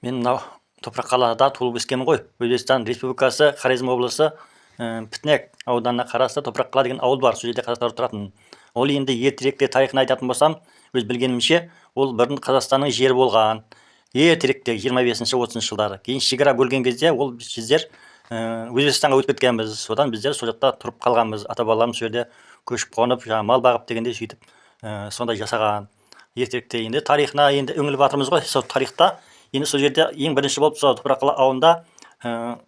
Мен мынау Топрақ қалада туылып өскенмін ғой. Өзбекстан Республикасы Хорезм облысы Пітнек ауданына қарасты Топрақ қала деген ауыл бар. Сол жерде қазақтар тұратын. Ол енді ертеректе тарихын айтатын болсам, өз білгенімше, ол бұрын Қазақстанның жері болған. Ертеректе 25-30 жылдары. Кейін шекара бөлген кезде ол біздер Өзбекстанға өтіп кеткенбіз. Содан біздер сол жақта тұрып қалғанбыз. Ата-бабаларымыз сол жерде көшіп қонып, мал бағып дегенде сөйтіп сондай жасаған. Ертеректе енді тарихына енді үңіліп жатырмыз ғой. Сол тарихта енді сол жерде ең бірінші болып сол Топрақ қала ауылында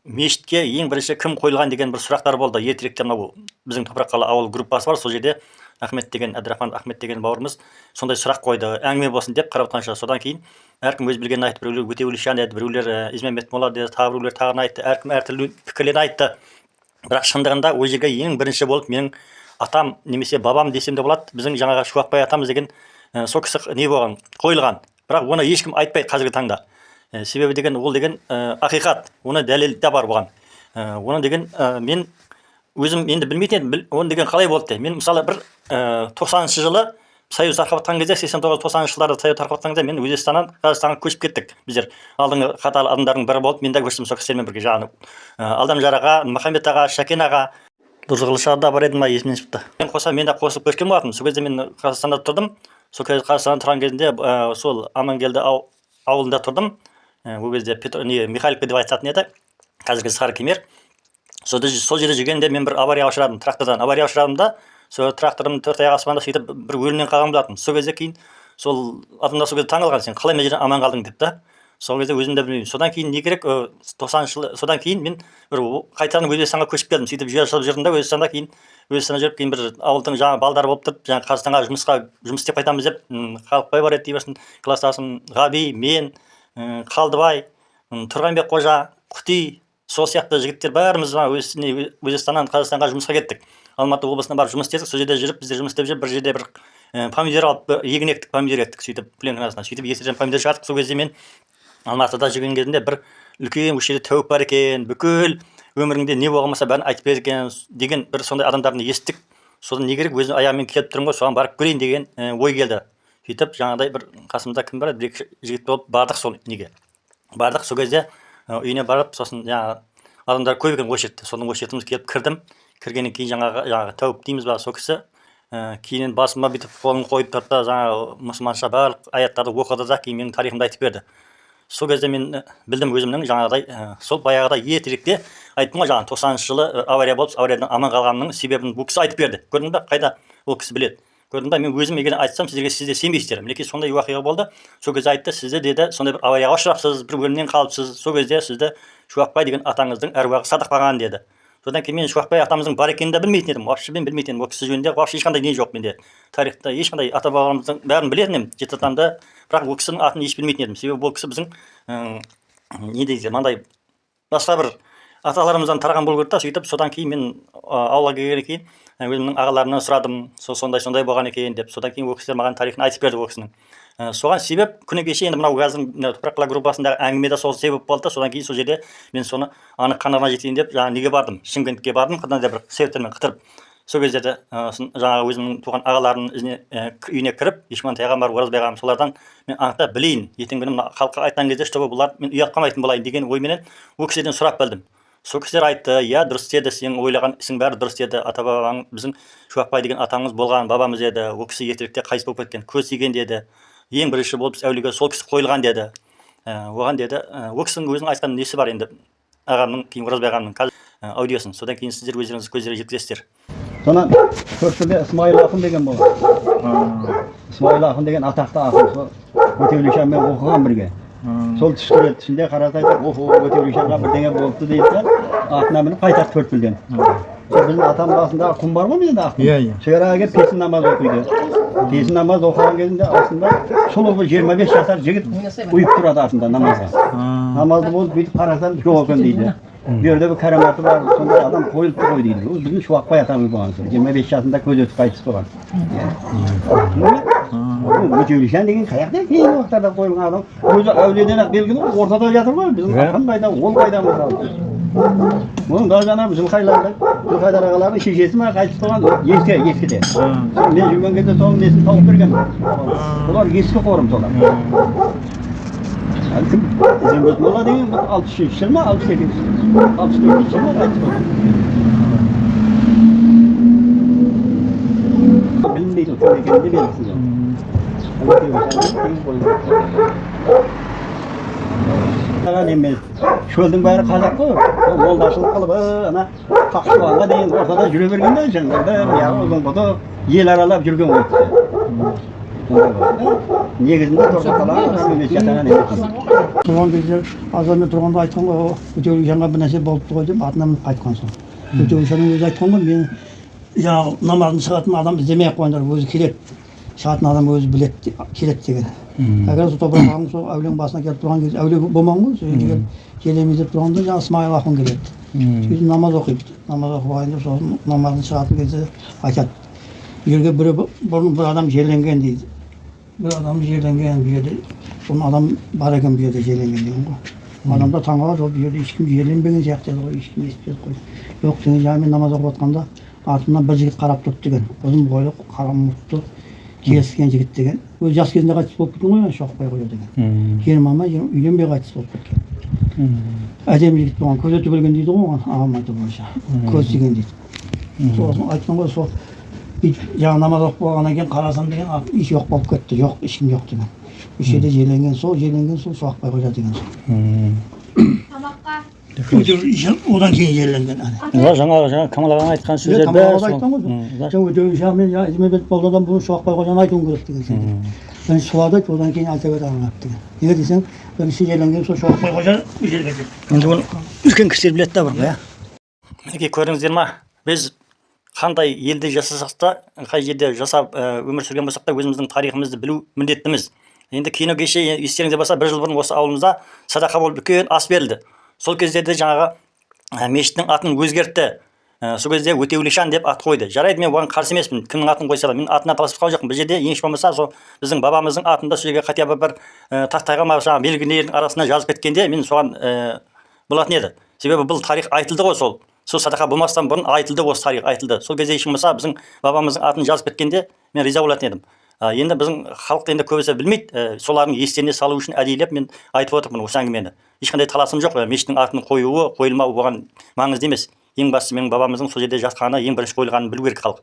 мешітке ең бірінші кім қойылған деген бір сұрақтар болды. Ертеректе мынау біздің Топрақ қала ауыл группасы бар. Сол жерде Әбдірахман Ахмет деген бауырымыз сондай сұрақ қойды. Әңгіме болсын деп қарап отырғанша, содан кейін әркім өз білгенін айтты. Біреулер Өтеуілшан деді, біреулер Измәмбет Мола деді, тағы біреулер тағын айтты. Әркім әртүрлі пікірлерін айтты. Бірақ шындығында ол жерге ең бірінші болып менің атам немесе бабам десем де болады, біздің жаңағы Шуақбай атамыз деген сол кісі не болған, қойылған. Бірақ оны ешкім айтпайды қазіргі таңда. Себебі деген ол деген ақиқат, оны дәлелі де бар бұған. Оны деген мен өзім енді білмейтін едім, оны деген қалай болды. Мен мысалы бір 90-шы жылы Союз тарқап жатқан кезде, 89-90 жылдары Союз тарқап жатқан кезде мен Өзбекстаннан Қазақстанға көшіп кеттік. Біздер алдыңғы қатарлы адамдардың бірі болып, мен де көштім сол кісілермен бірге. Жаңағы Алдамжар аға, Махамбет аға, Шәкен аға, Дұржығылшарда бар еді ма, есімнен шықты. Мен де қосылып көшкен болатынмын. Сол кезде мен Қазақстанда тұрдым. Сол кезде Қазақстанда тұрған кезінде сол Амангелді ауылында тұрдым. Ол кезде Михайловка деп айтатын еді, қазіргі Сарыкемер. Сол жерде жүргенде мен бір аварияға ұшырадым, трактордан аварияға ұшырадым да, сол тракторым төрт аяқ аспанда сөйтіп бір өлімнен қалған болатын. Сол кезде кейін сол адамдар сол кезде таңғалған, сен қалай мына жерден аман қалдың деп та. Сол кезде өзім де білмеймін. Содан кейін не керек, 90 жыл содан кейін мен бір қайтадан Өзбекстанға көшіп келдім. Сөйтіп жүрдім да Өзбекстанда, кейін Өзбекстанда жүріп, кейін бір ауылдың жаңа балдары болып тұрып, жаңа Қазақстанға жұмыс істеп қайтамыз деп, Халықбай бар еді деймін, кластасым Ғаби, мен, Қалдыбай, Тұрғанбек қожа, Құти, сол сияқты жігіттер бәріміз Өзбекстаннан Қазақстанға жұмысқа кеттік. Алматы облысына барып жұмыс істедік. Сол жерде жүріп, біздер жұмыс істеп жүріп, бір жерде бір помидор алып егін ектік, помидор ектік. Сөйтіп пленканың астынан сөйтіп есерден помидор шығардық. Сол кезде мен Алматыда жүрген кезінде бір үлкен осы жерде тәуіп бар екен, бүкіл өміріңде не болмаса бәрін айтып береді екен деген бір сондай адамдарды естік. Содан не керек, өзім аяғыммен келіп тұрмын ғой, соған барып көрейін деген ой келді. Сөйтіп жаңағыдай бір қасымызда кім бар еді, бір жігіт болып бардық сол неге. Бардық, сол кезде үйіне барып, сосын жаңағы адамдар көп екен осы жерде. Соның осы жеріміз келіп кірдім. Кіргеннен кейін жаңағы тәуіп дейміз ба, сол кісі кейіннен басыма бүйтіп қолын қойып тұрды да, жаңағы мұсылманша барлық аяттарды оқыды да, кейін менің тарихымды айтып берді. Сол кезде мен білдім өзімнің жаңағыдай сол баяғыда ертеректе айттым ғой, жаңағы 90 жылы авария болып, авариядан аман қалғанымның себебін бұл кісі айтып берді. Көрдің бе, қайда ол кісі біледі. Көрдің бе, мен өзім егер айтсам, сіздер сенбейсіздер. Мінекей сондай уақиға болды. Сол кезде айтты, сізді деді, сондай бір аварияға ұшырапсыз, бір өлімнен қалыпсыз. Сол кезде сізді Шуақбай деген атаңыздың әруағы садықпаған деді. Содан кейін мен Шуақбай атамыздың бар екенін де білмейтін едім. Вообще мен білмейтін едім. Ол кісі жөнінде вообще ешқандай не жоқ менде. Тарихта ешқандай ата-бабамыздың бәрін білетін едім, жеті атамды, бірақ ол кісінің атын еш білмейтін едім. Себебі ол кісі біздің не дейді, мынандай басқа бір аталарымыздан тараған болу керек та. Сөйтіп содан кейін мен ауылға келгеннен кейін өзімнің ағаларымнан сұрадым, сондай болған екен деп. Содан кейін ол кісілер маған тарихын айтып берді ол кісінің. Соған себеп күні кеше енді мынау қазір Топрақ қала группасындағы әңгімеде сол себеп болды да. Содан кейін сол жерде мен соны анық қанығына жетейін деп жаңағы неге бардым, Шымкентке бардым, қандай да бір себептермен қыдырып. Сол кезде жаңағы өзімнің туған ағаларымның үйіне кіріп, Ешман Тайғамбар, Оразбай ағам, солардан мен анықтап білейін, ертеңгі күні халыққа айтқан кезде, чтобы бұлар мен ұят қалмайтын болайын деген ойменен ол кісіден сұрап білдім. Сол кісілер айтты, иә, дұрыс деді, сен ойлаған ісің бәрі дұрыс деді. Ата-бабаң, біздің Шуақбай деген атамыз болған, бабамыз еді. Ол кісі ертеректе қайтыс болып кеткен, көз тиген деді. Ең бірінші болып әулиеге сол кісі қойылған деді. Оған деді, ол кісінің өзінің айтқан несі бар енді, ағамның, кейін Оразбай ағамның қазір аудиосын. Содан кейін сіздер өздеріңіз көздері жеткізесіздер. Сонан төртінде Исмайыл ақын деген болады. Исмайыл ақын деген атақты ақын. Өтеулешанмен оқыған бірге. Сол түскіреді, түсінде қарата айтып, Өтеулешанға бірдеңе болыпты дейді да, атына мініп қайтады Төртбілден. Біздің атам басында құм бар ғой менде ақын. Шекараға келіп песін намаз оқиды. Песін намаз оқыған кезінде астында сұлу 25 жасар жігіт ұйып тұрады артында намазға. Намазды болып бүйтіп қарасам жоқ екен дейді. Bu yerде bir keramatı var, sonunda adam koyuldu koy değil. O bizim Şuakbay atamız bu ansır. 25 yaşında köz ötüp kayıtsız olan. Bu tüylüşen degen kayakta keyin vaqtlarda koyulgan adam. Özü öwleden belgili ortada yatır var. Bizim akan bayda, ol baydamız aldı. Bunun daha jana Zülxaylar'da, Zülxaydar ağalarının şişesi mi kayıtsız olan eskide. Men жүрген кезде соның несін тауып берген. Олар ескі қорым солар. Kім? Ізенбек Молла деген 63 жыл ма, 68 64 жыл ма қайтыс болды. Білмейді кім екенін де белгісіз жоқ. Мен шөлдің бәрі қазақ қой, молдашылық қылып, ана Қақшуанға дейін ортада жүре бергенде жаңғырды, ұзын-құты ел аралап жүрген ғой. Негізінде торқалар мемлекет ана емес. Тұрған кезде азанмен тұрғанда айтқан ғой, Өтеулешанға бір нәрсе болыпты ғой деп атына мініп қайтқан соң. Өтеулешанның өзі айтқан ғой, мен жаңағы намазын шығатын адам іздемей-ақ қойыңдар, өзі келеді. Шығатын адам өзі біледі, келеді деген. Әгер сол топырағың сол әулиенің басына келіп тұрған кезде, әулие болмаған ғой, сол жерге келеміз деп тұрғанда жаңағы Ысмайыл ақын келеді. Сөйтіп намаз оқиды. Намаз оқып алайын деп сол намазын шығатын кезде айтады. Bu yerге bir adam жерленген дейді. Bir adam жерленген bu yerде. Onun adam бар екен bu yerде жерленген деген ғой. Адамда таңғалады, бұл жерде ешкім жерленбеген сияқты ғой, ешкім естіп қой. Жоқ, сен жаңа мен намаз оқып отқанда артымнан бір жігіт қарап тұрды деген. Ұзын бойлы, қара мұртты, келіскен жігіт деген. Өз жас кезінде қайтыс болып кеткен ғой, Шоқбай қой деген. Келін мама үйленбей қайтыс болып кеткен. Әдемі жігіт болған, көз өтіп келген дейді ғой, ағам айтып бойынша. Көз тиген дейді. Сосын айтқан ғой, сол жаңа намаз оқып болғаннан кейін қарасам деген еш жоқ болып кетті, жоқ, ешкім жоқ деген. Үш жерде жерленген сол Шоқбай қожа деген сол. Тамаққа Одан кейін жерленген. Жаңағы Камал ағаның айтқан сөздер бәрі сол. Өтеулешан мен Ізмебет Молдадан бұл Шоқбай қожаны айтуым керек деген сияқты. Ben suada odan keyin aytib anlattı. Niye desem, ben şeylerden sonra Şoqbay Hoca üzerге келді. Енді бұл үлкен кісілер біледі да бұрын, Мінекей көрдіңіздер ма? Біз қандай елде жасасақ та, қай жерде жасап өмір сүрген болсақ та өзіміздің тарихымызды білу міндеттіміз. Енді кино кеше естеріңізде болса, бір жыл бұрын осы ауылымызда садақа болып үлкен ас берілді. Сол кезде де жаңағы мешіттің атын өзгертті. Сол кезде Өтеулешан деп ат қойды. Жарайды, мен оған қарсы емеспін. Кімнің атын қойса да, мен атына таласып қалған жоқпын. Бұл жерде ең болмаса, сол біздің бабамыздың атында сол жерге хотя бы бір тақтайға жаңағы белгілердің арасына жазып кеткенде, мен соған болатын еді. Себебі бұл тарих айтылды ғой сол. Сол садақа болмастан бұрын айтылды, осы тарих айтылды. Сол кезде ең болмаса, біздің бабамыздың атын жазып кеткенде, мен риза болатын едім. Енді біздің халық енді көбісі білмейді, солардың естеріне салу үшін әдейілеп мен айтып отырмын осы әңгімені. Ешқандай таласым жоқ, мешіттің атын қоюы, қойылмауы оған маңызды емес. Ең бастысы менің бабамыздың сол жерде жатқаны, ең бірінші қойылғанын білу керек халық.